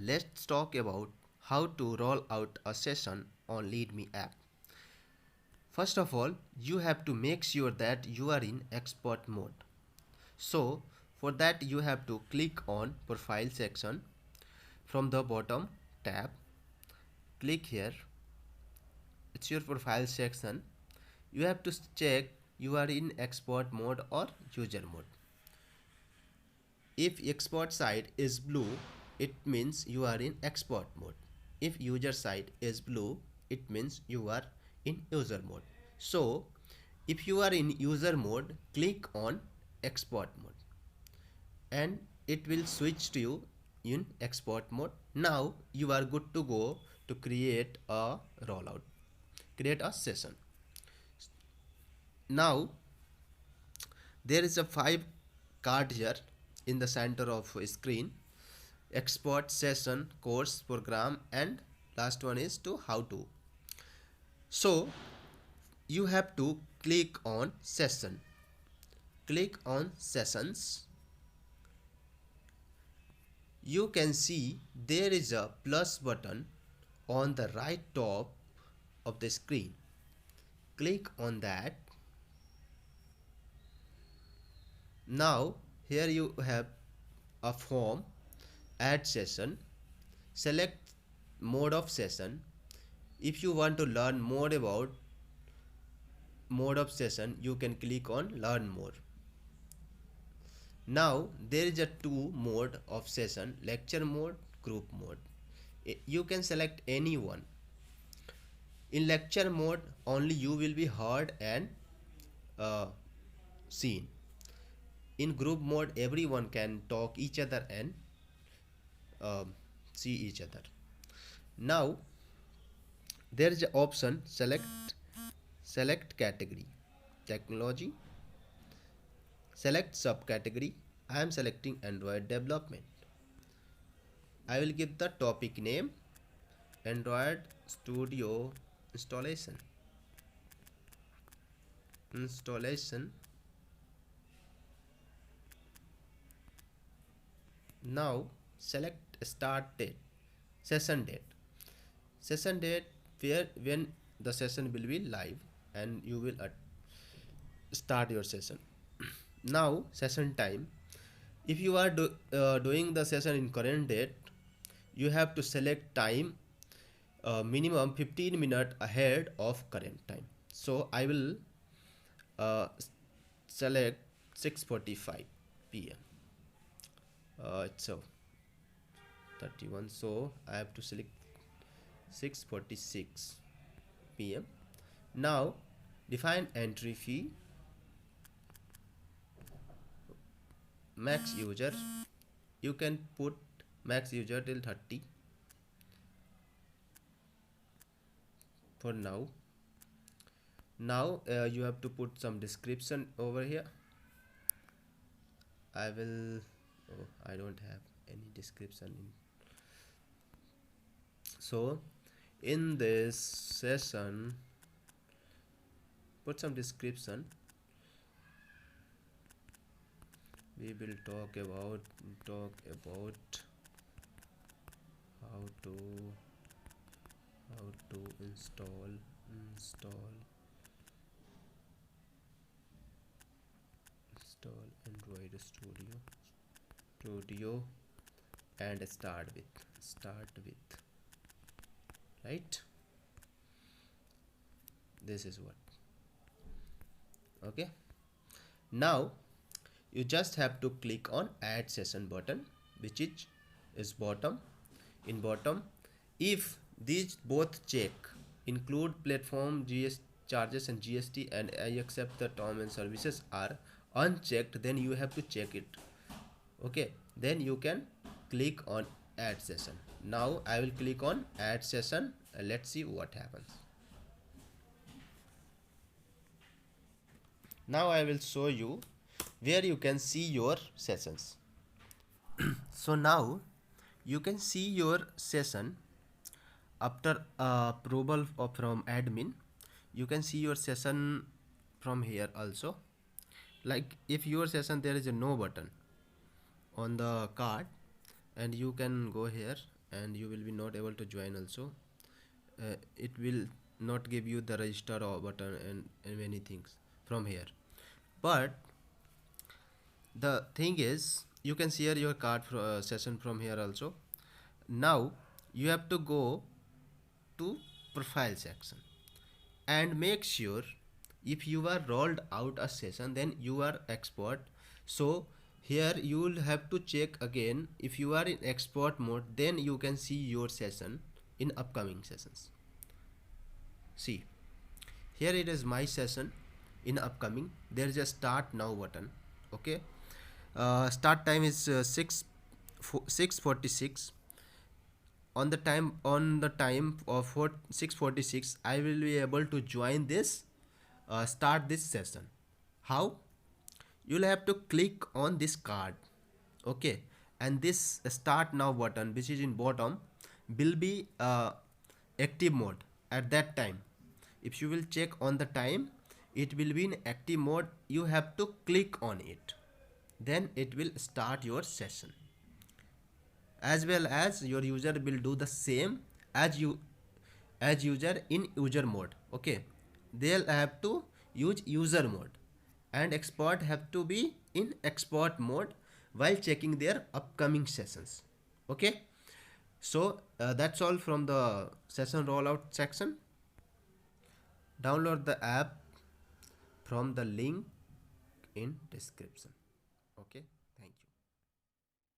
let's talk about how to roll out a session on LeadMe app. First of all, you have to make sure that you are in export mode. So, for that you have to click on profile section from the bottom tab. Click here. It's your profile section. You have to check you are in export mode or user mode. If export side is blue, it means you are in export mode. If user side is blue, it means you are in user mode. So, if you are in user mode, click on export mode and it will switch to you in export mode. Now you are good to go to create a rollout, create a session. Now there is a 5 card here in the center of screen: export, session, course, program, and last one is to how to. So you have to click on session. Click on sessions. You can see there is a plus button on the right top of the screen. Click on that. Now here you have a form, add session. Select mode of session. If you want to learn more about mode of session, you can click on learn more. Now there is a two mode of session: lecture mode, group mode. You can select any one. In lecture mode only you will be heard and seen. In group mode everyone can talk each other and see each other. Now there is an option select category, technology, select subcategory. I am selecting Android development. I will give the topic name Android Studio installation. Now select start date, session date where when the session will be live and you will start your session. Now session time. If you are doing the session in current date, you have to select time minimum 15 minutes ahead of current time. So I will select 6:45 p.m. It's 31, so I have to select 6:46 p.m. Now define entry fee, max user. You can put max user till 30 for now. Now you have to put some description over here. I will I don't have any description in. So in this session put some description. We will talk about how to install Android Studio and start with, right? This is what. Okay, now you just have to click on add session button, which is bottom. In bottom, if these both check, include platform GST charges and GST and I accept the term and services, are unchecked, then you have to check it. Okay, then you can click on add session. Now I will click on add session and let's see what happens. Now I will show you where you can see your sessions. So now you can see your session after approval from admin. You can see your session from here also. Like if your session there is a no button on the card and you can go here and you will be not able to join also. It will not give you the register or button and many things from here. But the thing is, you can share your card session from here also. Now you have to go to profile section and make sure if you are rolled out a session then you are export. So here you will have to check again. If you are in export mode, then you can see your session in upcoming sessions. See, here it is my session in upcoming. There is a start now button. Okay, start time is 6:46. On the time of 6:46 I will be able to join this, start this session. How? You'll have to click on this card. Okay, and this start now button which is in bottom will be active mode at that time. If you will check on the time, it will be in active mode. You have to click on it, then it will start your session. As well as your user will do the same as you, as user in user mode. Okay, they'll have to use user mode, and expert have to be in export mode while checking their upcoming sessions. Okay, so that's all from the session rollout section. Download the app from the link in description. Okay.